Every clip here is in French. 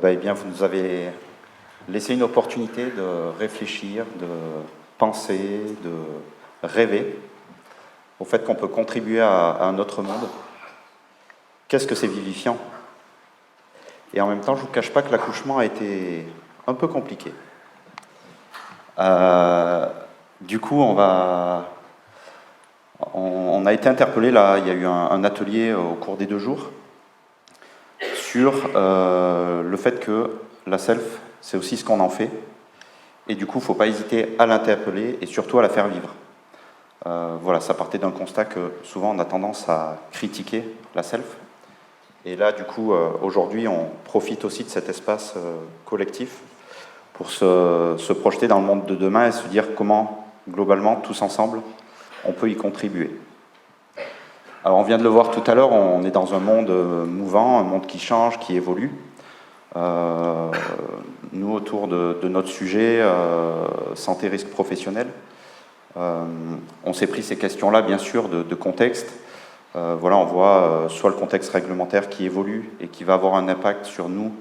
Eh bien, vous nous avez laissé une opportunité de réfléchir, de penser, de rêver au fait qu'on peut contribuer à un autre monde. Qu'est-ce que c'est vivifiant? Et en même temps, je ne vous cache pas que l'accouchement a été un peu compliqué. Du coup, on a été interpellé, là, il y a eu un atelier au cours des 2 jours sur le fait que la self, c'est aussi ce qu'on en fait. Et du coup, il ne faut pas hésiter à l'interpeller et surtout à la faire vivre. Voilà, ça partait d'un constat que souvent on a tendance à critiquer la self. Et là, du coup, aujourd'hui, on profite aussi de cet espace collectif pour se projeter dans le monde de demain et se dire comment, globalement, tous ensemble, on peut y contribuer. Alors, on vient de le voir tout à l'heure, on est dans un monde mouvant, un monde qui change, qui évolue. Nous, autour de notre sujet, santé, risque professionnel, on s'est pris ces questions-là, bien sûr, de contexte. Voilà, on voit soit le contexte réglementaire qui évolue et qui va avoir un impact sur nous,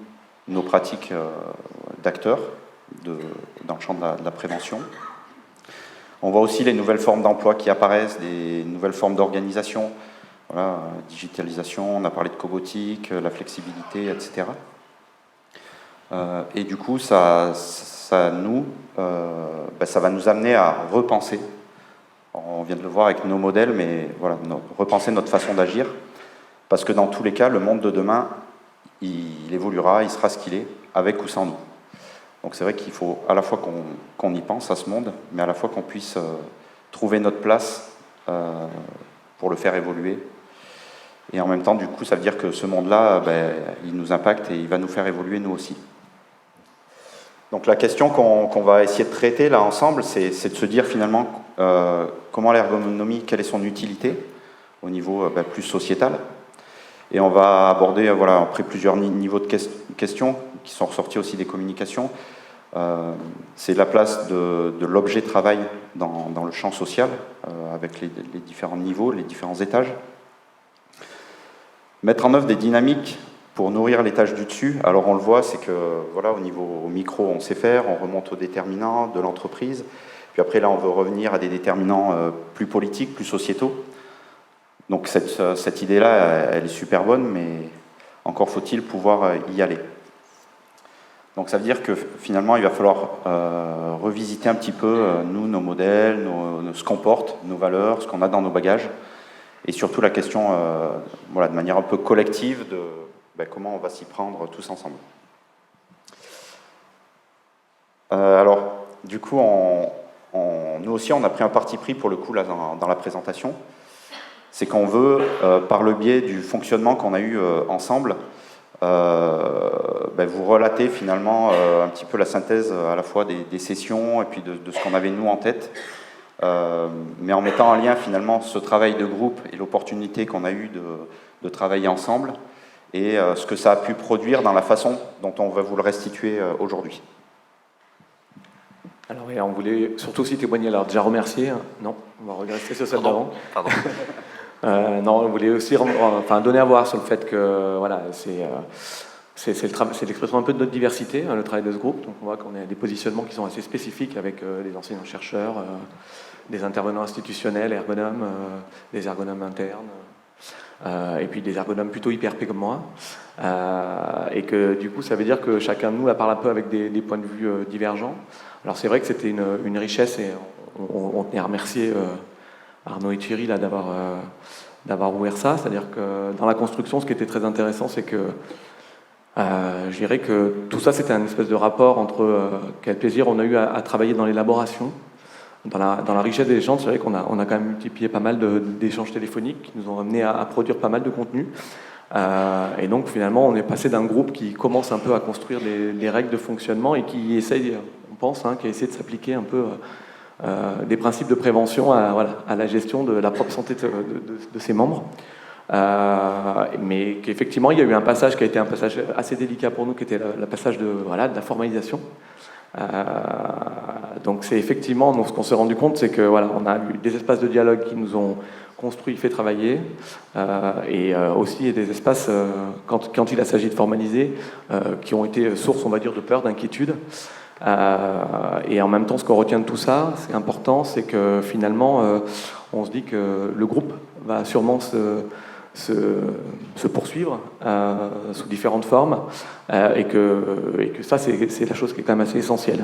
nos pratiques d'acteurs dans le champ de la prévention. On voit aussi les nouvelles formes d'emploi qui apparaissent, des nouvelles formes d'organisation, voilà, digitalisation, on a parlé de cobotique, la flexibilité, etc. Et du coup, ça va nous amener à repenser. On vient de le voir avec nos modèles, mais voilà, repenser notre façon d'agir, parce que dans tous les cas, le monde de demain, il évoluera, il sera ce qu'il est, avec ou sans nous. Donc c'est vrai qu'il faut à la fois qu'on y pense à ce monde, mais à la fois qu'on puisse trouver notre place pour le faire évoluer. Et en même temps, du coup, ça veut dire que ce monde-là, il nous impacte et il va nous faire évoluer nous aussi. Donc la question qu'on va essayer de traiter là ensemble, c'est de se dire finalement comment l'ergonomie, quelle est son utilité au niveau plus sociétal. Et on va aborder, voilà, après plusieurs niveaux de questions qui sont ressortis aussi des communications. C'est la place de l'objet travail dans le champ social, avec les différents niveaux, les différents étages. Mettre en œuvre des dynamiques pour nourrir l'étage du dessus. Alors on le voit, c'est que voilà, au micro, on sait faire, on remonte aux déterminants de l'entreprise. Puis après, là, on veut revenir à des déterminants plus politiques, plus sociétaux. Donc cette idée-là, elle est super bonne, mais encore faut-il pouvoir y aller. Donc ça veut dire que finalement, il va falloir revisiter un petit peu, nous, nos modèles, ce qu'on porte, nos valeurs, ce qu'on a dans nos bagages, et surtout la question, voilà, de manière un peu collective, de comment on va s'y prendre tous ensemble. Alors, du coup, nous aussi, on a pris un parti pris pour le coup là, dans la présentation. C'est qu'on veut, par le biais du fonctionnement qu'on a eu ensemble, vous relater finalement un petit peu la synthèse à la fois des sessions et puis de ce qu'on avait nous en tête, mais en mettant en lien finalement ce travail de groupe et l'opportunité qu'on a eu de travailler ensemble et ce que ça a pu produire dans la façon dont on va vous le restituer aujourd'hui. Alors oui, on voulait surtout aussi témoigner, alors déjà remercier, non, on va regretter ce celle d'avant. Pardon. Non, on voulait aussi donner à voir sur le fait que voilà, c'est l'expression un peu de notre diversité, le travail de ce groupe. Donc on voit qu'on a des positionnements qui sont assez spécifiques avec des enseignants-chercheurs, des intervenants institutionnels, ergonomes, des ergonomes internes, et puis des ergonomes plutôt hyper-P comme moi. Et que du coup, ça veut dire que chacun de nous parle un peu avec des points de vue divergents. Alors c'est vrai que c'était une richesse et on tenait à remercier Arnaud et Thierry là, d'avoir ouvert ça. C'est-à-dire que dans la construction, ce qui était très intéressant, c'est que je dirais que tout ça, c'était un espèce de rapport entre quel plaisir on a eu à travailler dans l'élaboration, dans la richesse des échanges. C'est vrai qu'on a quand même multiplié pas mal d'échanges téléphoniques qui nous ont amené à produire pas mal de contenu. Et donc finalement, on est passé d'un groupe qui commence un peu à construire des règles de fonctionnement et qui essaye, on pense, qui a essayé de s'appliquer un peu des principes de prévention à la gestion de la propre santé de ses membres. Mais qu'effectivement, il y a eu un passage qui a été un passage assez délicat pour nous, qui était le passage de la formalisation. Donc c'est effectivement, donc, ce qu'on s'est rendu compte, c'est que voilà, on a eu des espaces de dialogue qui construit, fait travailler, et aussi des espaces, quand il s'agit de formaliser, qui ont été source, on va dire, de peur, d'inquiétude. Et en même temps, ce qu'on retient de tout ça, c'est important, c'est que finalement, on se dit que le groupe va sûrement se poursuivre sous différentes formes, et que ça, c'est la chose qui est quand même assez essentielle.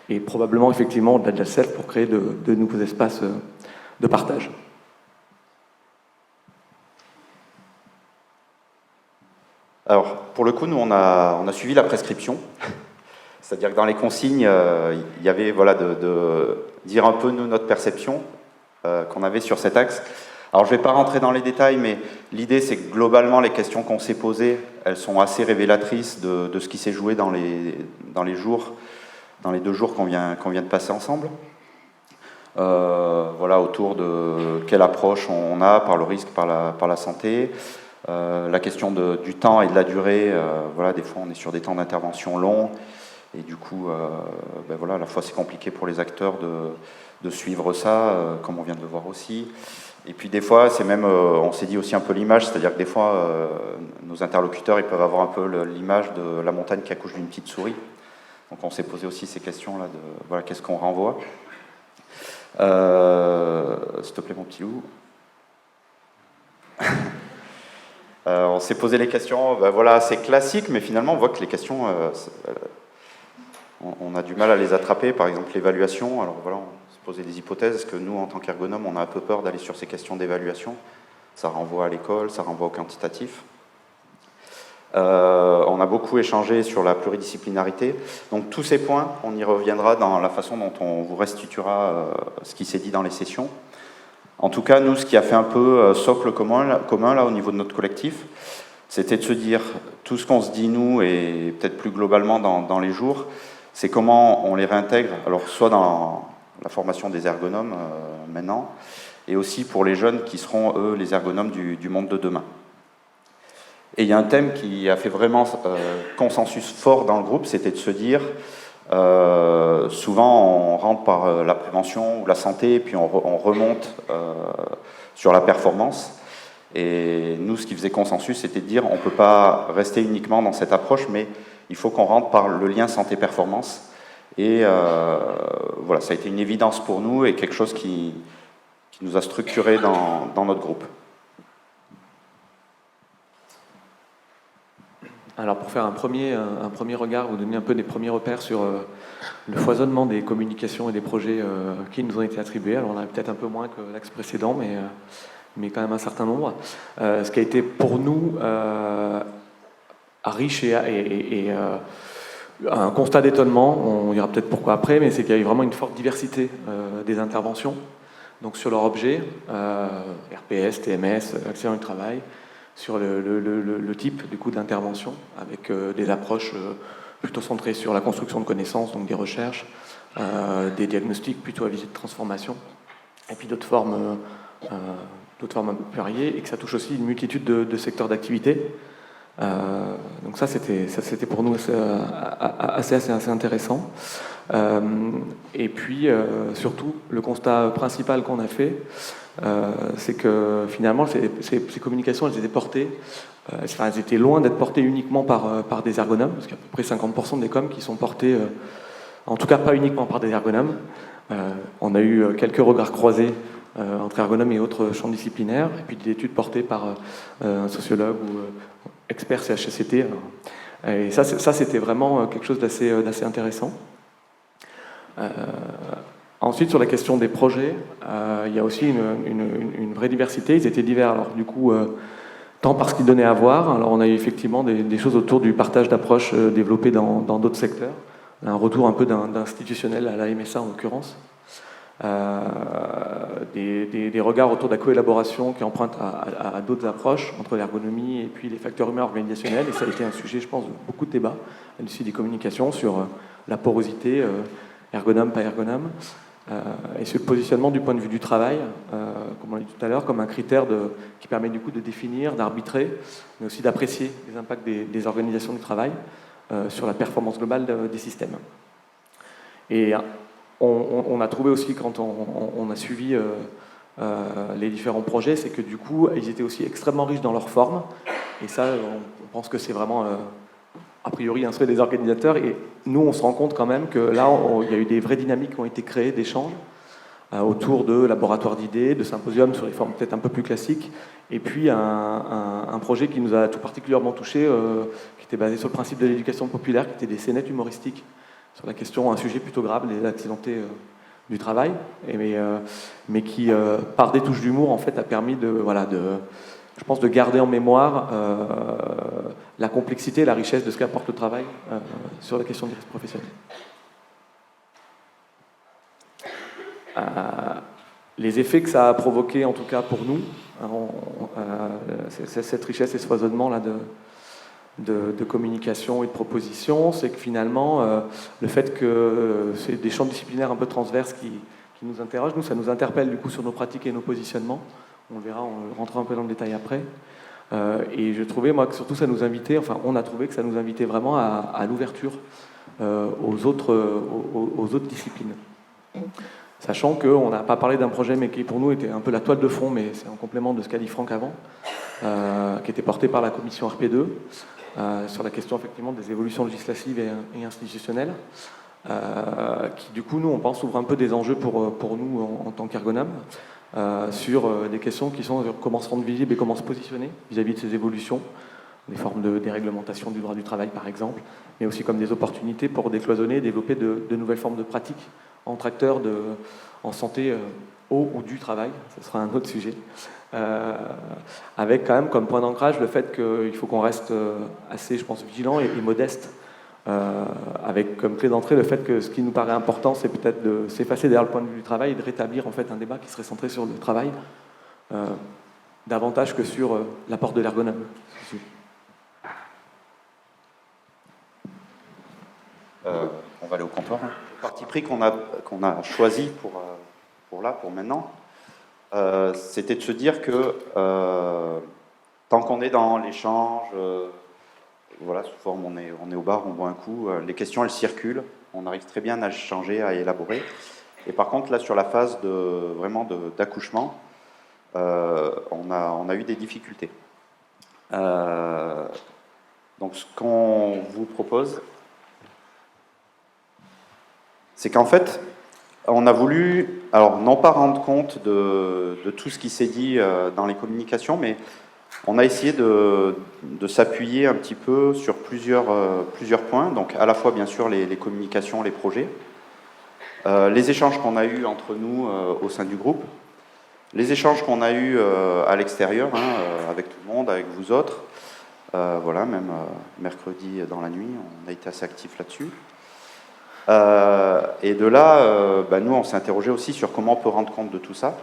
Et probablement, effectivement, au-delà de la self, pour créer de nouveaux espaces de partage. Alors, pour le coup, nous, on a suivi la prescription. C'est-à-dire que dans les consignes, il y avait voilà, de dire un peu nous, notre perception qu'on avait sur cet axe. Alors, je ne vais pas rentrer dans les détails, mais l'idée, c'est que globalement, les questions qu'on s'est posées, elles sont assez révélatrices de ce qui s'est joué dans les 2 jours qu'on vient de passer ensemble. Voilà, autour de quelle approche on a par le risque, par la santé. La question du temps et de la durée, voilà, des fois on est sur des temps d'intervention longs, et du coup, ben voilà, à la fois c'est compliqué pour les acteurs de suivre ça, comme on vient de le voir aussi. Et puis des fois, c'est même, on s'est dit aussi un peu l'image, c'est-à-dire que des fois, nos interlocuteurs, ils peuvent avoir un peu l'image de la montagne qui accouche d'une petite souris. Donc on s'est posé aussi ces questions-là de, voilà, qu'est-ce qu'on renvoie. S'il te plaît, mon petit loup. On s'est posé les questions, ben voilà, c'est classique, mais finalement, on voit que les questions, on a du mal à les attraper. Par exemple, l'évaluation. Alors voilà, on se posait des hypothèses. Est-ce que nous, en tant qu'ergonomes, on a un peu peur d'aller sur ces questions d'évaluation? Ça renvoie à l'école, ça renvoie au quantitatif. On a beaucoup échangé sur la pluridisciplinarité. Donc tous ces points, on y reviendra dans la façon dont on vous restituera ce qui s'est dit dans les sessions. En tout cas, nous, ce qui a fait un peu socle commun là, au niveau de notre collectif, c'était de se dire, tout ce qu'on se dit nous, et peut-être plus globalement dans les jours, c'est comment on les réintègre, alors soit dans la formation des ergonomes maintenant, et aussi pour les jeunes qui seront, eux, les ergonomes du monde de demain. Et il y a un thème qui a fait vraiment consensus fort dans le groupe, c'était de se dire, souvent on rentre par la prévention ou la santé, puis on remonte sur la performance. Et nous, ce qui faisait consensus, c'était de dire on ne peut pas rester uniquement dans cette approche, mais il faut qu'on rentre par le lien santé-performance. Et voilà, ça a été une évidence pour nous et quelque chose qui nous a structuré dans notre groupe. Alors pour faire un premier regard, vous donner un peu des premiers repères sur le foisonnement des communications et des projets qui nous ont été attribués. Alors on a peut-être un peu moins que l'axe précédent, mais quand même un certain nombre. Ce qui a été pour nous riche et un constat d'étonnement, on dira peut-être pourquoi après, mais c'est qu'il y a eu vraiment une forte diversité des interventions. Donc sur leur objet, RPS, TMS, accident du travail, sur le type du coup d'intervention, avec des approches plutôt centrées sur la construction de connaissances, donc des recherches, des diagnostics plutôt à visée de transformation, et puis d'autres formes un peu plus variées, et que ça touche aussi une multitude de secteurs d'activité. Donc ça c'était pour nous assez intéressant. Et puis surtout le constat principal qu'on a fait, c'est que finalement ces communications elles étaient portées, elles étaient loin d'être portées uniquement par des ergonomes, parce qu'il y a à peu près 50% des coms qui sont portés, en tout cas pas uniquement par des ergonomes. On a eu quelques regards croisés entre ergonomes et autres champs disciplinaires, et puis des études portées par un sociologue ou expert CHSCT. Et ça c'était vraiment quelque chose d'assez intéressant. Ensuite, sur la question des projets, il y a aussi une vraie diversité. Ils étaient divers, alors du coup, tant par ce qu'ils donnaient à voir. Alors on a eu effectivement des choses autour du partage d'approches développées dans d'autres secteurs. Un retour un peu d'institutionnel à la MSA en l'occurrence. Des regards autour de la coélaboration qui empruntent à d'autres approches entre l'ergonomie et puis les facteurs humains organisationnels. Et ça a été un sujet, je pense, de beaucoup de débats à l'issue des communications sur la porosité, ergonome, pas ergonome, et ce positionnement du point de vue du travail, comme on l'a dit tout à l'heure, comme un critère qui permet du coup de définir, d'arbitrer, mais aussi d'apprécier les impacts des organisations du travail sur la performance globale des systèmes. Et on a trouvé aussi, quand on a suivi les différents projets, c'est que du coup, ils étaient aussi extrêmement riches dans leur forme. Et ça, on pense que c'est vraiment, a priori, un souhait des organisateurs. Et nous, on se rend compte quand même que là, il y a eu des vraies dynamiques qui ont été créées d'échanges autour de laboratoires d'idées, de symposiums sur les formes peut-être un peu plus classiques. Et puis, un projet qui nous a tout particulièrement touché, qui était basé sur le principe de l'éducation populaire, qui était des scénettes humoristiques sur la question, un sujet plutôt grave, les accidentés du travail, mais qui, par des touches d'humour, en fait, a permis je pense, de garder en mémoire la complexité et la richesse de ce qu'apporte le travail sur la question du risque professionnel. Les effets que ça a provoqué, en tout cas pour nous, c'est cette richesse et ce foisonnement là de communication et de propositions, c'est que finalement, le fait que c'est des champs disciplinaires un peu transverses qui nous interrogent, nous, ça nous interpelle du coup sur nos pratiques et nos positionnements. On le verra, on rentrera un peu dans le détail après. Et je trouvais, moi, que surtout ça nous invitait, enfin, on a trouvé que ça nous invitait vraiment à l'ouverture aux autres disciplines. Sachant qu'on n'a pas parlé d'un projet, mais qui pour nous était un peu la toile de fond, mais c'est en complément de ce qu'a dit Franck avant, qui était porté par la commission RP2, sur la question effectivement des évolutions législatives et institutionnelles, qui du coup, nous, on pense, ouvre un peu des enjeux pour nous en tant qu'ergonomes, sur des questions qui sont sur comment se rendre visible et comment se positionner vis-à-vis de ces évolutions, des formes de déréglementation du droit du travail par exemple, mais aussi comme des opportunités pour décloisonner et développer de nouvelles formes de pratiques entre acteurs en santé au ou du travail, ce sera un autre sujet, avec quand même comme point d'ancrage le fait qu'il faut qu'on reste assez, je pense, vigilant et modeste, avec comme clé d'entrée le fait que ce qui nous paraît important, c'est peut-être de s'effacer derrière le point de vue du travail et de rétablir en fait un débat qui serait centré sur le travail, davantage que sur l'apport de l'ergonome. On va aller au comptoir. Le parti pris qu'on a choisi pour maintenant, c'était de se dire que tant qu'on est dans l'échange, voilà, sous forme on est au bar, on boit un coup, les questions elles circulent, on arrive très bien à échanger, à élaborer. Et par contre là sur la phase d'accouchement, on a eu des difficultés. Donc ce qu'on vous propose, c'est qu'en fait, on a voulu, alors non pas rendre compte de tout ce qui s'est dit dans les communications, mais on a essayé de s'appuyer un petit peu sur plusieurs points, donc à la fois bien sûr les communications, les projets, les échanges qu'on a eus entre nous au sein du groupe, les échanges qu'on a eus à l'extérieur, avec tout le monde, avec vous autres, voilà, même mercredi dans la nuit, on a été assez actifs là-dessus. Et de là, nous, on s'est interrogé aussi sur comment on peut rendre compte de tout ça.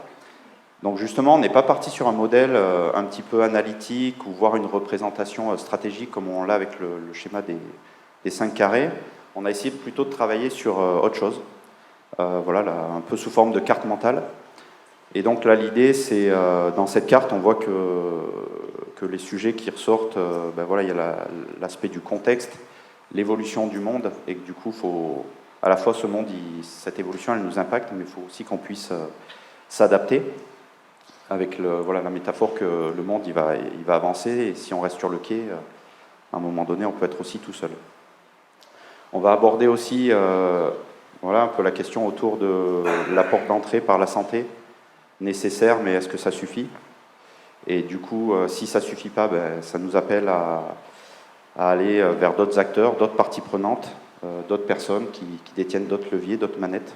Donc justement, on n'est pas parti sur un modèle un petit peu analytique ou voire une représentation stratégique comme on l'a avec le schéma des 5 carrés. On a essayé plutôt de travailler sur autre chose, voilà, là, un peu sous forme de carte mentale. Et donc là, l'idée, c'est dans cette carte, on voit que les sujets qui ressortent, voilà, il y a l'aspect du contexte, l'évolution du monde, et que du coup, faut à la fois ce monde, cette évolution, elle nous impacte, mais il faut aussi qu'on puisse s'adapter avec voilà, la métaphore que le monde il va avancer, et si on reste sur le quai, à un moment donné, on peut être aussi tout seul. On va aborder aussi voilà, un peu la question autour de la porte d'entrée par la santé, nécessaire, mais est-ce que ça suffit? Et du coup, si ça ne suffit pas, ça nous appelle à aller vers d'autres acteurs, d'autres parties prenantes, d'autres personnes qui détiennent d'autres leviers, d'autres manettes.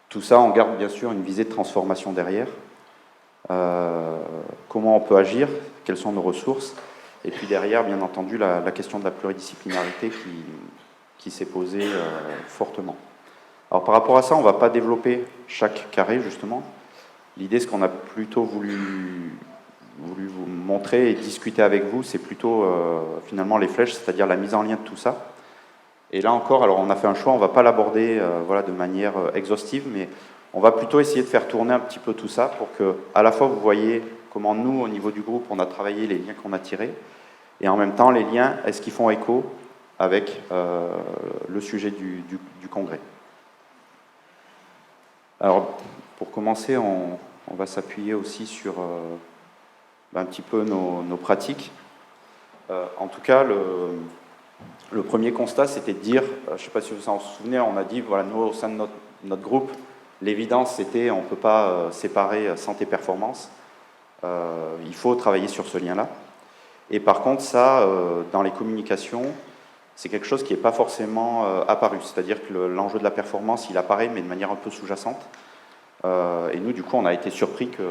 Tout ça, on garde bien sûr une visée de transformation derrière. Comment on peut agir? Quelles sont nos ressources? Et puis derrière, bien entendu, la question de la pluridisciplinarité qui s'est posée fortement. Alors par rapport à ça, on ne va pas développer chaque carré, justement. L'idée, ce qu'on a plutôt voulu vous montrer et discuter avec vous, c'est plutôt finalement les flèches, c'est-à-dire la mise en lien de tout ça. Et là encore, alors on a fait un choix, on ne va pas l'aborder voilà, de manière exhaustive, mais on va plutôt essayer de faire tourner un petit peu tout ça pour que, à la fois, vous voyez comment nous, au niveau du groupe, on a travaillé les liens qu'on a tirés, et en même temps, les liens, est-ce qu'ils font écho avec le sujet du congrès. Alors, pour commencer, on va s'appuyer aussi sur un petit peu nos pratiques. En tout cas, le premier constat, c'était de dire, je ne sais pas si vous en souvenez, on a dit, voilà, nous, au sein de notre groupe, l'évidence, c'était on ne peut pas séparer santé-performance. Il faut travailler sur ce lien-là. Et par contre, ça, dans les communications, c'est quelque chose qui n'est pas forcément apparu. C'est-à-dire que l'enjeu de la performance, il apparaît, mais de manière un peu sous-jacente. Et nous, du coup, on a été surpris que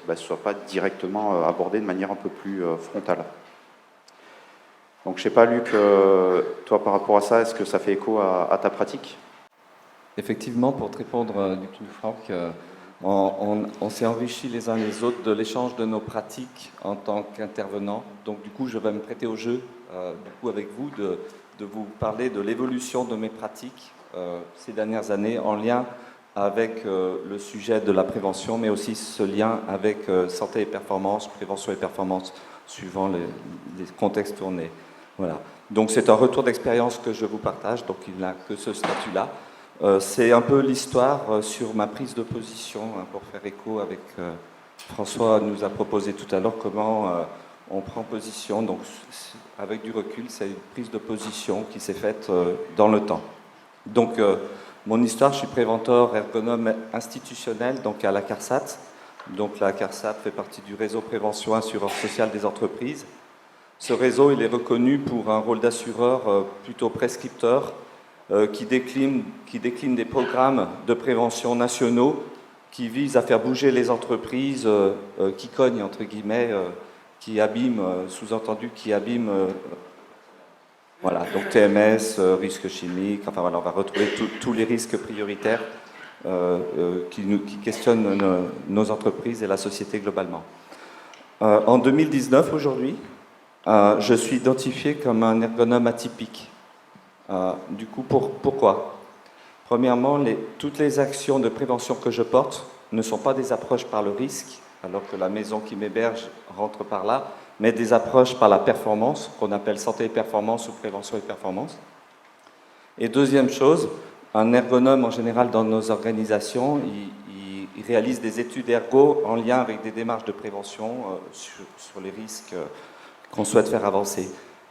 ce ne soit pas directement abordé de manière un peu plus frontale. Donc, je ne sais pas, Luc, toi, par rapport à ça, est-ce que ça fait écho à ta pratique? Effectivement, pour te répondre, Luc Franck, on s'est enrichis les uns les autres de l'échange de nos pratiques en tant qu'intervenants. Donc, du coup, je vais me prêter au jeu, avec vous, de vous parler de l'évolution de mes pratiques ces dernières années en lien avec le sujet de la prévention, mais aussi ce lien avec santé et performance, prévention et performance, suivant les contextes tournés. Voilà. Donc c'est un retour d'expérience que je vous partage, donc il n'a que ce statut-là. C'est un peu l'histoire sur ma prise de position, pour faire écho avec François nous a proposé tout à l'heure comment on prend position. Donc avec du recul, c'est une prise de position qui s'est faite dans le temps. Donc mon histoire, je suis préventeur ergonome institutionnel donc à la CARSAT. Donc la CARSAT fait partie du réseau prévention assureur social des entreprises. Ce réseau, il est reconnu pour un rôle d'assureur plutôt prescripteur qui décline des programmes de prévention nationaux qui visent à faire bouger les entreprises qui cognent, entre guillemets, qui abîment, sous-entendu, qui abîment, voilà, donc TMS, risques chimiques, enfin voilà, on va retrouver tous les risques prioritaires qui questionnent nos entreprises et la société globalement. En 2019, aujourd'hui, je suis identifié comme un ergonome atypique. Du coup, pourquoi? Premièrement, toutes les actions de prévention que je porte ne sont pas des approches par le risque, alors que la maison qui m'héberge rentre par là, mais des approches par la performance, qu'on appelle santé et performance ou prévention et performance. Et deuxième chose, un ergonome en général dans nos organisations, il réalise des études ergo en lien avec des démarches de prévention sur les risques qu'on souhaite faire avancer.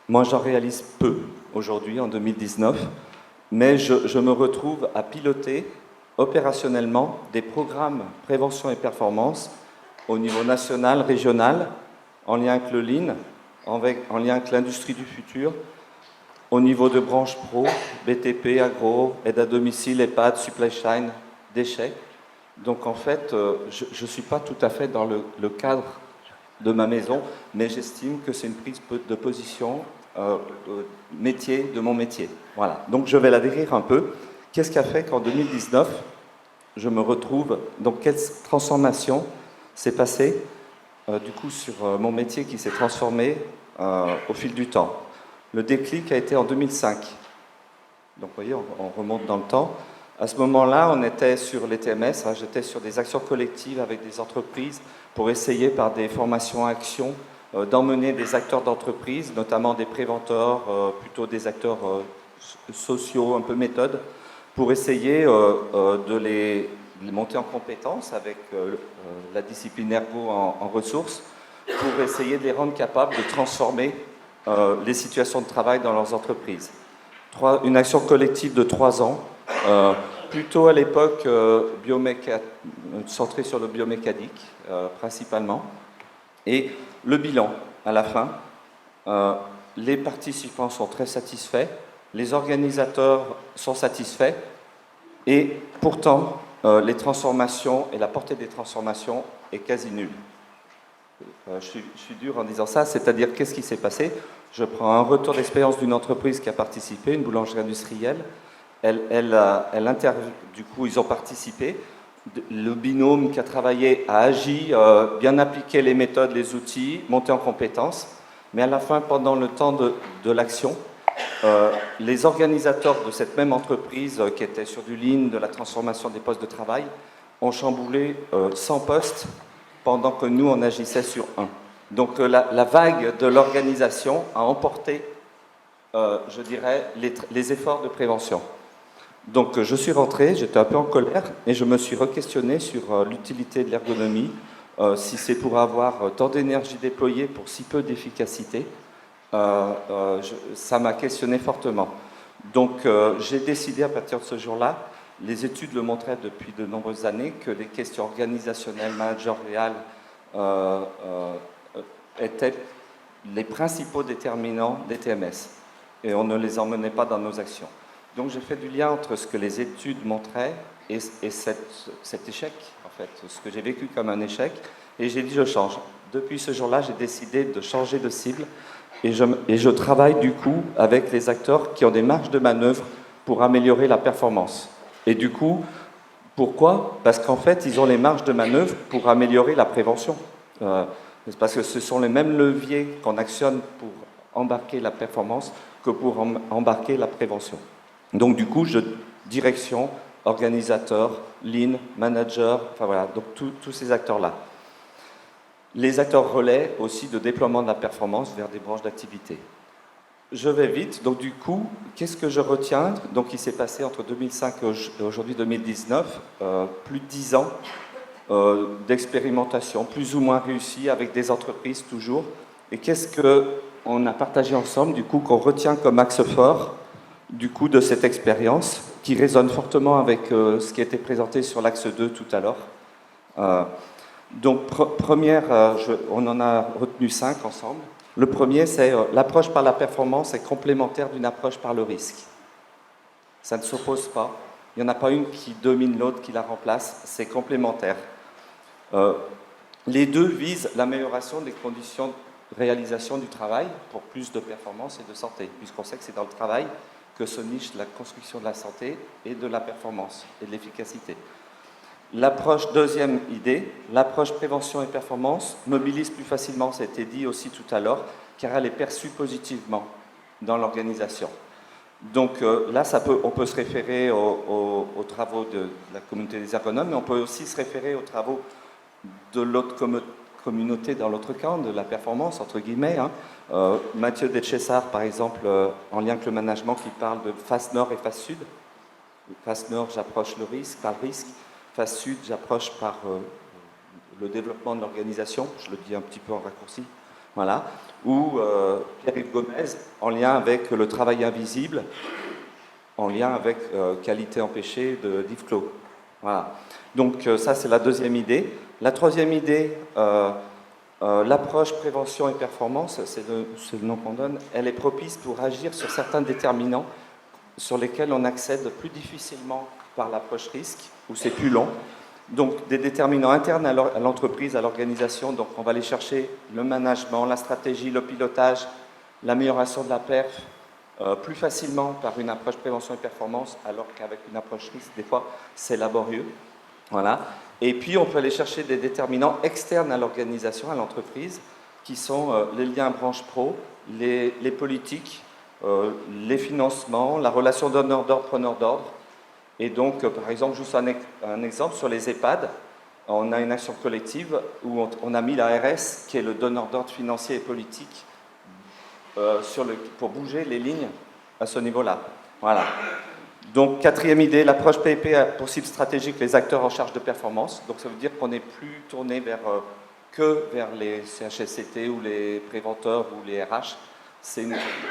Moi, j'en réalise peu aujourd'hui, en 2019, mais je me retrouve à piloter opérationnellement des programmes prévention et performance au niveau national, régional, en lien avec le Lean, en lien avec l'industrie du futur, au niveau de branches pro, BTP, agro, aide à domicile, EHPAD, supply chain, déchets. Donc en fait, je ne suis pas tout à fait dans le cadre de ma maison, mais j'estime que c'est une prise de position métier de mon métier. Voilà. Donc je vais la décrire un peu. Qu'est-ce qui a fait qu'en 2019, je me retrouve... Donc quelle transformation s'est passée du coup sur mon métier qui s'est transformé au fil du temps. Le déclic a été en 2005. Donc vous voyez, on remonte dans le temps. À ce moment-là, on était sur les TMS, j'étais sur des actions collectives avec des entreprises pour essayer par des formations-actions d'emmener des acteurs d'entreprise, notamment des préventeurs, plutôt des acteurs sociaux, un peu méthodes, pour essayer de les monter en compétences avec la discipline ergo en ressources, pour essayer de les rendre capables de transformer les situations de travail dans leurs entreprises. Une action collective de 3 ans, plutôt à l'époque centrée sur le biomécanique principalement. Et le bilan, à la fin, les participants sont très satisfaits, les organisateurs sont satisfaits, et pourtant, les transformations et la portée des transformations est quasi nulle. Je suis dur en disant ça, c'est-à-dire qu'est-ce qui s'est passé? Je prends un retour d'expérience d'une entreprise qui a participé, une boulangerie industrielle. Du coup, ils ont participé. Le binôme qui a travaillé a agi, bien appliqué les méthodes, les outils, monté en compétences. Mais à la fin, pendant le temps de l'action, les organisateurs de cette même entreprise qui était sur du Lean, de la transformation des postes de travail, ont chamboulé 100 postes pendant que nous, on agissait sur 1. Donc la vague de l'organisation a emporté, je dirais, les efforts de prévention. Donc je suis rentré, j'étais un peu en colère, et je me suis re-questionné sur l'utilité de l'ergonomie, si c'est pour avoir tant d'énergie déployée pour si peu d'efficacité. Ça m'a questionné fortement. Donc j'ai décidé à partir de ce jour-là, les études le montraient depuis de nombreuses années, que les questions organisationnelles, managériales étaient les principaux déterminants des TMS. Et on ne les emmenait pas dans nos actions. Donc j'ai fait du lien entre ce que les études montraient et cet échec, en fait, ce que j'ai vécu comme un échec, et j'ai dit je change. Depuis ce jour-là, j'ai décidé de changer de cible, et je travaille du coup avec les acteurs qui ont des marges de manœuvre pour améliorer la performance. Et du coup, pourquoi? Parce qu'en fait, ils ont les marges de manœuvre pour améliorer la prévention. Parce que ce sont les mêmes leviers qu'on actionne pour embarquer la performance que pour embarquer la prévention. Donc du coup, direction, organisateur, lean, manager, enfin voilà, donc tous ces acteurs-là. Les acteurs relais aussi de déploiement de la performance vers des branches d'activité. Je vais vite, donc du coup, qu'est-ce que je retiens? Donc il s'est passé entre 2005 et aujourd'hui 2019, plus de 10 ans d'expérimentation, plus ou moins réussie, avec des entreprises toujours. Et qu'est-ce qu'on a partagé ensemble, du coup, qu'on retient comme axe fort, du coup, de cette expérience, qui résonne fortement avec ce qui a été présenté sur l'axe 2 tout à l'heure. Donc, on en a retenu 5 ensemble. Le premier, c'est l'approche par la performance est complémentaire d'une approche par le risque. Ça ne s'oppose pas. Il n'y en a pas une qui domine l'autre, qui la remplace. C'est complémentaire. Les deux visent l'amélioration des conditions de réalisation du travail pour plus de performance et de santé, puisqu'on sait que c'est dans le travail que se niche la construction de la santé et de la performance et de l'efficacité. Deuxième idée, l'approche prévention et performance mobilise plus facilement, ça a été dit aussi tout à l'heure, car elle est perçue positivement dans l'organisation. Donc là, on peut se référer aux travaux de la communauté des ergonomes, mais on peut aussi se référer aux travaux de l'autre communauté dans l'autre camp, de la performance, entre guillemets. Mathieu Deschessard, par exemple, en lien avec le management, qui parle de face nord et face sud. Face nord, j'approche le risque, par le risque. Face sud, j'approche par le développement de l'organisation, je le dis un petit peu en raccourci, voilà. Ou Pierre-Yves Gomez, en lien avec le travail invisible, en lien avec qualité empêchée d'Yves Clos. Voilà. Donc ça, c'est la deuxième idée. La troisième idée, l'approche prévention et performance, c'est le nom qu'on donne, elle est propice pour agir sur certains déterminants sur lesquels on accède plus difficilement par l'approche risque, où c'est plus long. Donc des déterminants internes à l'entreprise, à l'organisation, donc on va aller chercher le management, la stratégie, le pilotage, l'amélioration de la perf, plus facilement par une approche prévention et performance, alors qu'avec une approche risque, des fois, c'est laborieux. Voilà. Et puis on peut aller chercher des déterminants externes à l'organisation, à l'entreprise, qui sont les liens branche pro, les politiques, les financements, la relation donneur d'ordre, preneur d'ordre. Et donc, par exemple, juste un exemple sur les EHPAD, on a une action collective où on a mis l'ARS, qui est le donneur d'ordre financier et politique, pour bouger les lignes à ce niveau-là. Voilà. Donc, quatrième idée, l'approche PEP a pour cible stratégique les acteurs en charge de performance. Donc, ça veut dire qu'on n'est plus tourné que vers les CHSCT ou les préventeurs ou les RH.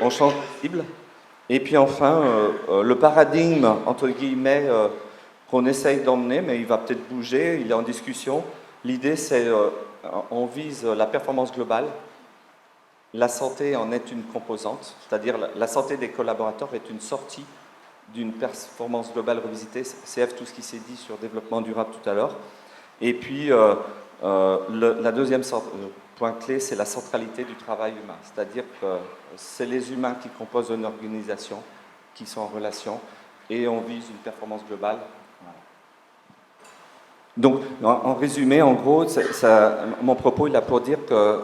On change de cible. Et puis enfin, le paradigme, entre guillemets, qu'on essaye d'emmener, mais il va peut-être bouger, il est en discussion. L'idée, c'est on vise la performance globale. La santé en est une composante, c'est-à-dire la santé des collaborateurs est une sortie d'une performance globale revisitée. CF, tout ce qui s'est dit sur développement durable tout à l'heure. Et puis, la deuxième point clé, c'est la centralité du travail humain. C'est-à-dire que c'est les humains qui composent une organisation, qui sont en relation, et on vise une performance globale. Voilà. Donc, en résumé, en gros, mon propos, il a pour dire que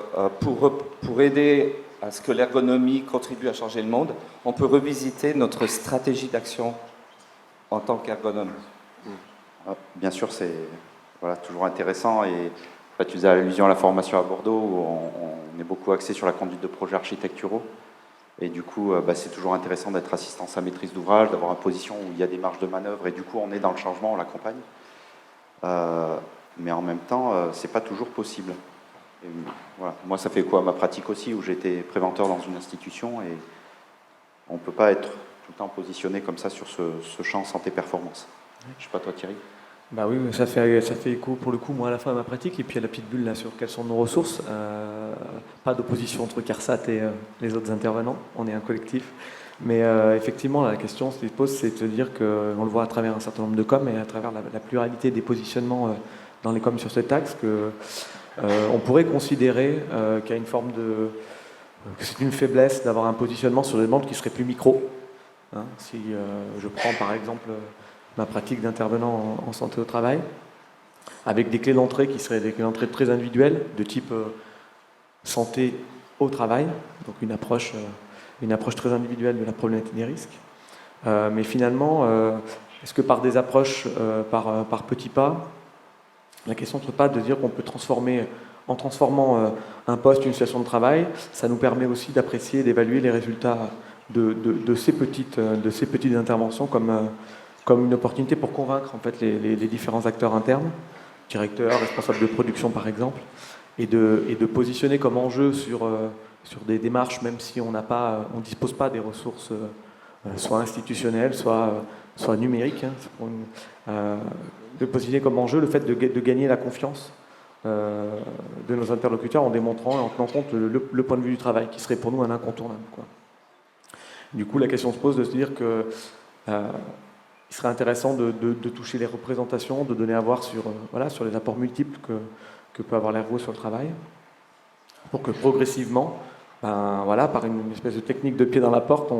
pour aider à ce que l'ergonomie contribue à changer le monde, on peut revisiter notre stratégie d'action en tant qu'ergonome. Bien sûr, c'est toujours intéressant. Et en fait, tu faisais allusion à la formation à Bordeaux, où on est beaucoup axé sur la conduite de projets architecturaux. Et du coup, c'est toujours intéressant d'être assistant à maîtrise d'ouvrage, d'avoir une position où il y a des marges de manœuvre, et du coup, on est dans le changement, on l'accompagne. Mais en même temps, c'est pas toujours possible. Et, voilà. Moi, ça fait écho à ma pratique aussi, où j'étais préventeur dans une institution, et on ne peut pas être tout le temps positionné comme ça sur ce champ santé-performance. Je sais pas toi, Thierry. Bah oui, ça fait écho pour le coup, moi, à la fin de ma pratique, et puis à la petite bulle là sur quelles sont nos ressources. Pas d'opposition entre CARSAT et les autres intervenants, on est un collectif. Mais effectivement, la question qui se pose, c'est de se dire qu'on le voit à travers un certain nombre de coms et à travers la pluralité des positionnements dans les coms sur cet axe, on pourrait considérer qu'il y a une forme que c'est une faiblesse d'avoir un positionnement sur des demandes qui serait plus micro. Hein, si je prends par exemple ma pratique d'intervenant en santé au travail, avec des clés d'entrée qui seraient des clés d'entrée très individuelles, de type santé au travail, donc une approche très individuelle de la problématique des risques. Mais finalement, est-ce que par des approches, par petits pas, la question ne serait pas de dire qu'on peut transformer, en transformant un poste, une situation de travail, ça nous permet aussi d'apprécier, d'évaluer les résultats de ces petites interventions comme une opportunité pour convaincre en fait les différents acteurs internes, directeurs, responsables de production par exemple, et de positionner comme enjeu sur des démarches, même si on ne dispose pas des ressources soit institutionnelles, soit numériques, de positionner comme enjeu le fait de gagner la confiance de nos interlocuteurs en démontrant et en tenant compte le point de vue du travail, qui serait pour nous un incontournable, quoi. Du coup, la question se pose de se dire que il serait intéressant de toucher les représentations, de donner à voir sur les apports multiples que peut avoir l'ergo sur le travail, pour que progressivement, par une espèce de technique de pied dans la porte,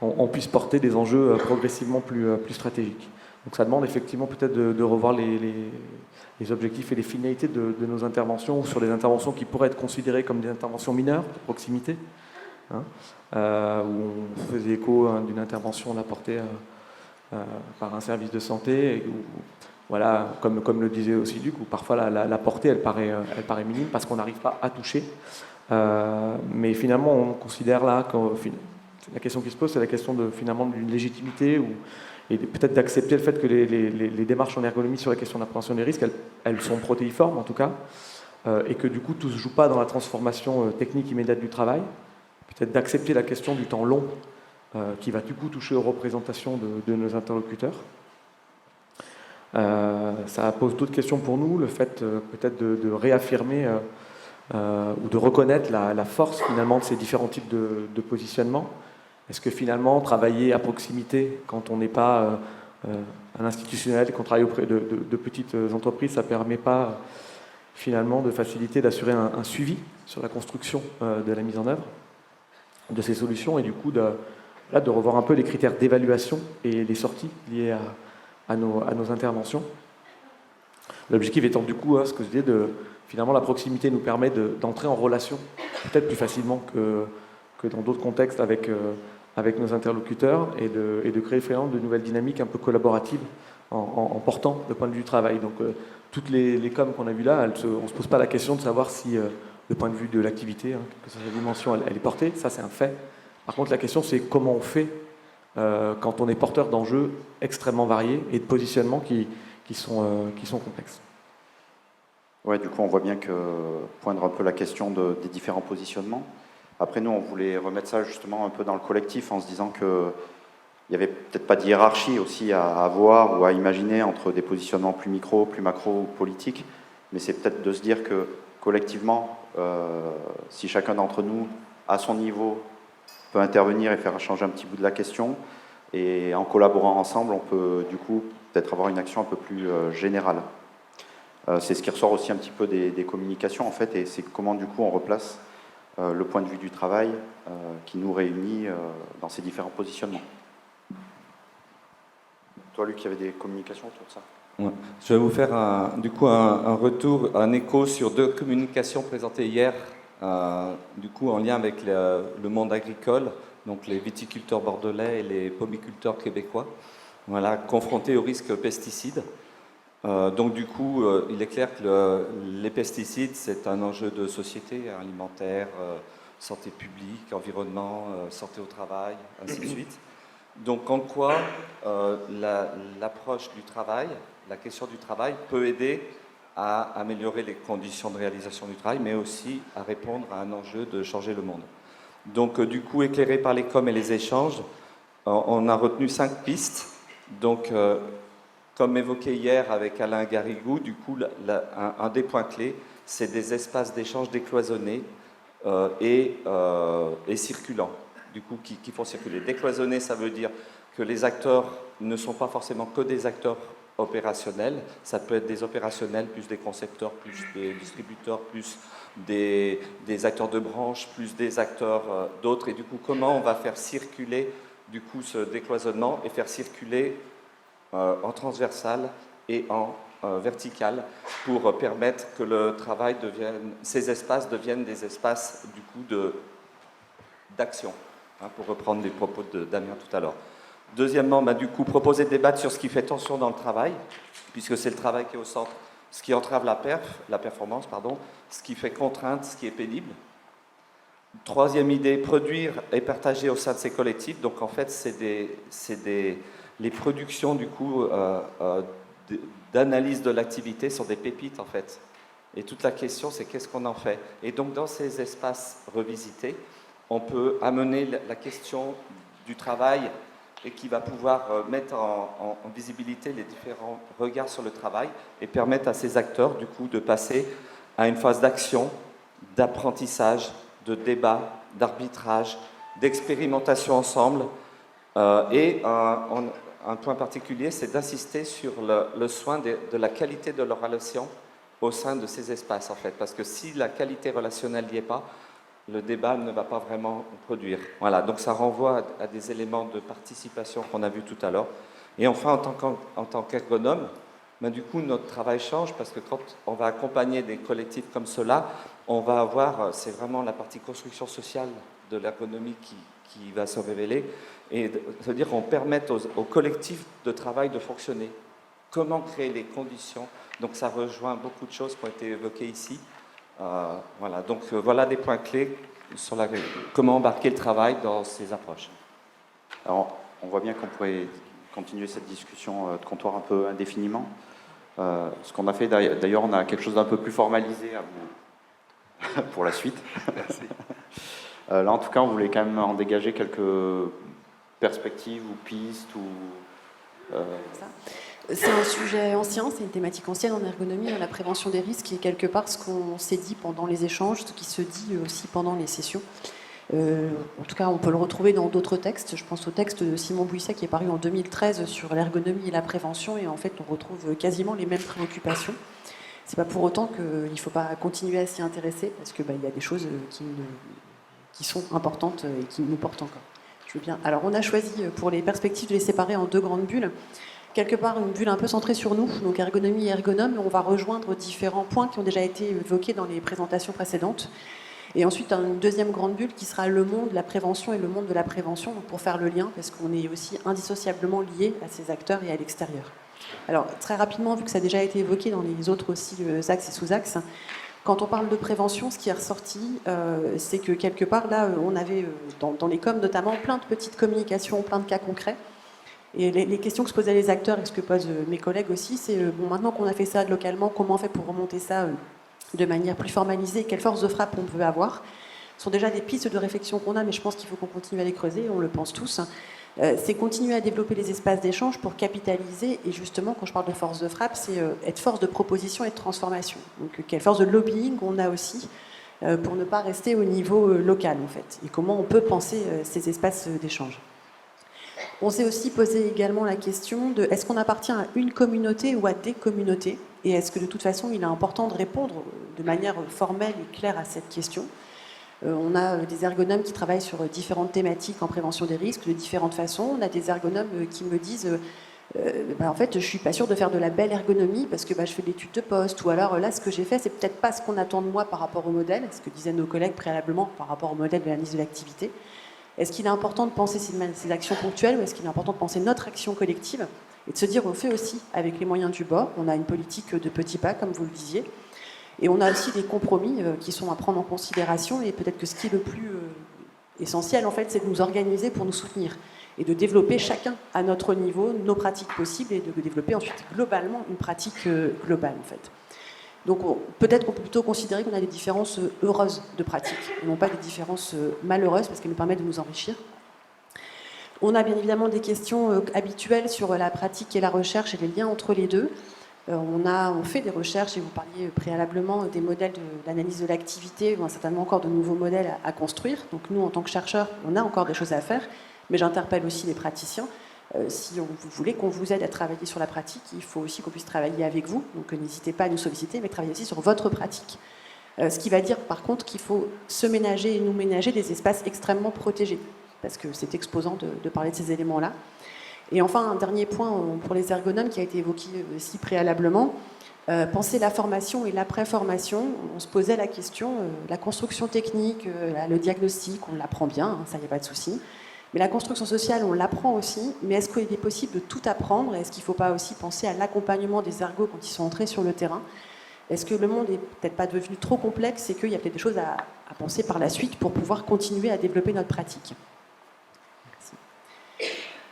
on puisse porter des enjeux progressivement plus stratégiques. Donc ça demande effectivement peut-être de revoir les objectifs et les finalités de nos interventions, ou sur des interventions qui pourraient être considérées comme des interventions mineures, de proximité, où on faisait écho d'une intervention apportée par un service de santé, comme le disait aussi Luc, où parfois la portée elle paraît minime parce qu'on n'arrive pas à toucher. Mais finalement, on considère là que la question qui se pose, c'est la question d'une légitimité, et peut-être d'accepter le fait que les démarches en ergonomie sur la question de la prévention des risques, elles sont protéiformes en tout cas, et que du coup tout ne se joue pas dans la transformation technique immédiate du travail. Peut-être d'accepter la question du temps long, qui va du coup toucher aux représentations de nos interlocuteurs. Ça pose d'autres questions pour nous, le fait peut-être de réaffirmer ou de reconnaître la force finalement de ces différents types de positionnement. Est-ce que finalement travailler à proximité quand on n'est pas un institutionnel, qu'on travaille auprès de petites entreprises, ça ne permet pas finalement de faciliter, d'assurer un suivi sur la construction de la mise en œuvre de ces solutions, et du coup de revoir un peu les critères d'évaluation et les sorties liées à nos interventions. L'objectif étant du coup, ce que je disais, finalement la proximité nous permet d'entrer en relation peut-être plus facilement que dans d'autres contextes avec nos interlocuteurs, et de créer finalement de nouvelles dynamiques un peu collaboratives en portant le point de vue du travail. Donc toutes les coms qu'on a vues là, on ne se pose pas la question de savoir si le point de vue de l'activité, que sa dimension elle est portée, ça c'est un fait. Par contre la question c'est comment on fait quand on est porteur d'enjeux extrêmement variés et de positionnements qui sont complexes. Ouais, du coup on voit bien que poindre un peu la question des différents positionnements. Après nous on voulait remettre ça justement un peu dans le collectif en se disant que il n'y avait peut-être pas de hiérarchie aussi à avoir ou à imaginer entre des positionnements plus micro, plus macro ou politiques, mais c'est peut-être de se dire que collectivement, si chacun d'entre nous, à son niveau, peut intervenir et faire changer un petit bout de la question, et en collaborant ensemble, on peut du coup peut-être avoir une action un peu plus générale. C'est ce qui ressort aussi un petit peu des communications en fait, et c'est comment du coup on replace le point de vue du travail qui nous réunit dans ces différents positionnements. Toi, Luc, il y avait des communications autour de ça? Ouais. Je vais vous faire un retour, un écho sur 2 communications présentées hier, du coup en lien avec le monde agricole, donc les viticulteurs bordelais et les pomiculteurs québécois, confrontés au risque pesticides. Donc du coup, il est clair que les pesticides, c'est un enjeu de société alimentaire, santé publique, environnement, santé au travail, ainsi de suite. Donc en quoi l'approche du travail, la question du travail peut aider à améliorer les conditions de réalisation du travail, mais aussi à répondre à un enjeu de changer le monde. Donc du coup, éclairé par les coms et les échanges, on a retenu 5 pistes. Donc comme évoqué hier avec Alain Garrigou, du coup, un des points clés, c'est des espaces d'échange décloisonnés et circulants, du coup, qui font circuler. Décloisonnés, ça veut dire que les acteurs ne sont pas forcément que des acteurs opérationnels, ça peut être des opérationnels, plus des concepteurs, plus des distributeurs, plus des acteurs de branche, plus des acteurs d'autres, et du coup, comment on va faire circuler du coup ce décloisonnement et faire circuler en transversal et en vertical pour permettre que le travail ces espaces deviennent des espaces du coup d'action, hein, pour reprendre les propos de Damien tout à l'heure. Deuxièmement, du coup, proposer de débattre sur ce qui fait tension dans le travail, puisque c'est le travail qui est au centre, ce qui entrave la performance, ce qui fait contrainte, ce qui est pénible. Troisième idée, produire et partager au sein de ces collectifs. Donc en fait, les productions du coup d'analyse de l'activité sont des pépites en fait. Et toute la question, c'est qu'est-ce qu'on en fait. Et donc dans ces espaces revisités, on peut amener la question du travail et qui va pouvoir mettre en visibilité les différents regards sur le travail et permettre à ces acteurs du coup de passer à une phase d'action, d'apprentissage, de débat, d'arbitrage, d'expérimentation ensemble. Et un point particulier, c'est d'insister sur le soin de la qualité de leur relation au sein de ces espaces, en fait. Parce que si la qualité relationnelle n'y est pas, le débat ne va pas vraiment produire. Voilà, donc ça renvoie à des éléments de participation qu'on a vus tout à l'heure. Et enfin, en tant qu'ergonome, du coup, notre travail change parce que quand on va accompagner des collectifs comme cela, on va avoir, c'est vraiment la partie construction sociale de l'ergonomie qui va se révéler, et c'est-à-dire qu'on permette aux collectifs de travail de fonctionner. Comment créer les conditions? Donc ça rejoint beaucoup de choses qui ont été évoquées ici. Voilà, donc voilà des points clés sur comment embarquer le travail dans ces approches. Alors, on voit bien qu'on pourrait continuer cette discussion de comptoir un peu indéfiniment. Ce qu'on a fait, d'ailleurs, on a quelque chose d'un peu plus formalisé à vous pour la suite. Merci. Là, en tout cas, on voulait quand même en dégager quelques perspectives ou pistes ou... C'est un sujet ancien, c'est une thématique ancienne en ergonomie, la prévention des risques, qui est quelque part ce qu'on s'est dit pendant les échanges, ce qui se dit aussi pendant les sessions. En tout cas, on peut le retrouver dans d'autres textes. Je pense au texte de Simon Bouisset qui est paru en 2013 sur l'ergonomie et la prévention, et en fait, on retrouve quasiment les mêmes préoccupations. C'est pas pour autant qu'il ne faut pas continuer à s'y intéresser, parce que y a des choses qui sont importantes et qui nous portent encore. Je veux bien. Alors, on a choisi pour les perspectives de les séparer en deux grandes bulles. Quelque part, une bulle un peu centrée sur nous, donc ergonomie et ergonome. On va rejoindre différents points qui ont déjà été évoqués dans les présentations précédentes. Et ensuite, une deuxième grande bulle qui sera le monde de la prévention et le monde de la prévention, pour faire le lien, parce qu'on est aussi indissociablement liés à ces acteurs et à l'extérieur. Alors, très rapidement, vu que ça a déjà été évoqué dans les autres aussi axes et sous-axes, quand on parle de prévention, ce qui est ressorti, c'est que quelque part, là, on avait, dans les coms notamment, plein de petites communications, plein de cas concrets. Et les questions que se posaient les acteurs et ce que posent mes collègues aussi, c'est bon, maintenant qu'on a fait ça localement, comment on fait pour remonter ça de manière plus formalisée? Quelle force de frappe on peut avoir? Ce sont déjà des pistes de réflexion qu'on a, mais je pense qu'il faut qu'on continue à les creuser, on le pense tous. C'est continuer à développer les espaces d'échange pour capitaliser, et justement, quand je parle de force de frappe, c'est être force de proposition et de transformation. Donc, quelle force de lobbying on a aussi pour ne pas rester au niveau local, en fait, et comment on peut penser ces espaces d'échange. On s'est aussi posé également la question de est-ce qu'on appartient à une communauté ou à des communautés, et est-ce que de toute façon il est important de répondre de manière formelle et claire à cette question. On a des ergonomes qui travaillent sur différentes thématiques en prévention des risques de différentes façons. On a des ergonomes qui me disent en fait je suis pas sûre de faire de la belle ergonomie parce que je fais de l'étude de poste, ou alors là ce que j'ai fait c'est peut-être pas ce qu'on attend de moi par rapport au modèle, ce que disaient nos collègues préalablement par rapport au modèle de l'analyse de l'activité. Est-ce qu'il est important de penser ces actions ponctuelles, ou est-ce qu'il est important de penser notre action collective et de se dire on fait aussi avec les moyens du bord, on a une politique de petits pas comme vous le disiez, Et on a aussi des compromis qui sont à prendre en considération, et peut-être que ce qui est le plus essentiel, en fait, c'est de nous organiser pour nous soutenir et de développer chacun à notre niveau nos pratiques possibles et de développer ensuite globalement une pratique globale, en fait. Donc peut-être qu'on peut plutôt considérer qu'on a des différences heureuses de pratique, et non pas des différences malheureuses, parce qu'elles nous permettent de nous enrichir. On a bien évidemment des questions habituelles sur la pratique et la recherche et les liens entre les deux. On fait des recherches, et vous parliez préalablement des modèles d'analyse de l'activité, on a certainement encore de nouveaux modèles à construire. Donc nous, en tant que chercheurs, on a encore des choses à faire, mais j'interpelle aussi les praticiens. Si vous voulez qu'on vous aide à travailler sur la pratique, il faut aussi qu'on puisse travailler avec vous. Donc n'hésitez pas à nous solliciter, mais travaillez aussi sur votre pratique. Ce qui va dire par contre qu'il faut se ménager et nous ménager des espaces extrêmement protégés, parce que c'est exposant de parler de ces éléments-là. Et enfin, un dernier point pour les ergonomes qui a été évoqué aussi préalablement, penser la formation et l'après-formation. On se posait la question, la construction technique, le diagnostic, on l'apprend bien, hein, ça, il n'y a pas de souci. Mais la construction sociale, on l'apprend aussi, mais est-ce qu'il est possible de tout apprendre? Est-ce qu'il ne faut pas aussi penser à l'accompagnement des ergots quand ils sont entrés sur le terrain? Est-ce que le monde n'est peut-être pas devenu trop complexe et qu'il y a peut-être des choses à penser par la suite pour pouvoir continuer à développer notre pratique? Merci.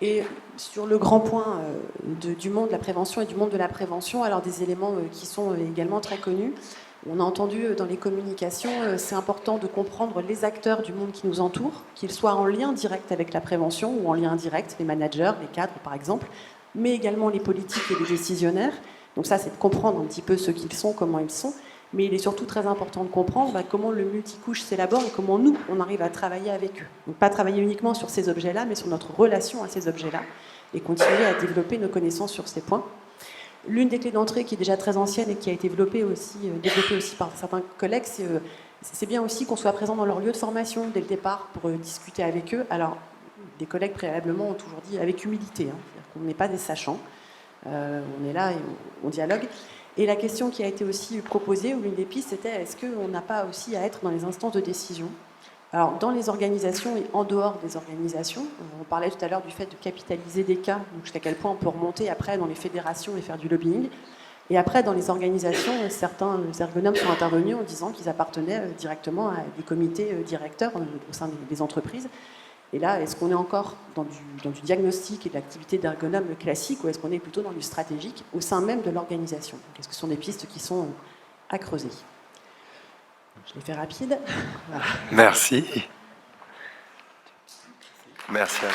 Et sur le grand point du monde de la prévention et du monde de la prévention, alors des éléments qui sont également très connus. On a entendu dans les communications, c'est important de comprendre les acteurs du monde qui nous entoure, qu'ils soient en lien direct avec la prévention ou en lien indirect, les managers, les cadres par exemple, mais également les politiques et les décisionnaires. Donc ça, c'est de comprendre un petit peu ce qu'ils sont, comment ils sont, mais il est surtout très important de comprendre comment le multicouche s'élabore et comment nous, on arrive à travailler avec eux. Donc pas travailler uniquement sur ces objets-là, mais sur notre relation à ces objets-là, et continuer à développer nos connaissances sur ces points. L'une des clés d'entrée qui est déjà très ancienne et qui a été développée aussi par certains collègues, c'est bien aussi qu'on soit présent dans leur lieu de formation dès le départ pour discuter avec eux. Alors, des collègues préalablement ont toujours dit avec humilité, hein, c'est-à-dire qu'on n'est pas des sachants, on est là et on dialogue. Et la question qui a été aussi proposée, ou l'une des pistes, c'était est-ce qu'on n'a pas aussi à être dans les instances de décision? Alors, dans les organisations et en dehors des organisations, on parlait tout à l'heure du fait de capitaliser des cas, donc jusqu'à quel point on peut remonter après dans les fédérations et faire du lobbying. Et après, dans les organisations, certains ergonomes sont intervenus en disant qu'ils appartenaient directement à des comités directeurs au sein des entreprises. Et là, est-ce qu'on est encore dans du diagnostic et de l'activité d'ergonome classique, ou est-ce qu'on est plutôt dans du stratégique au sein même de l'organisation? Est-ce que ce sont des pistes qui sont à creuser? Je l'ai fait rapide. Voilà. Merci. Merci.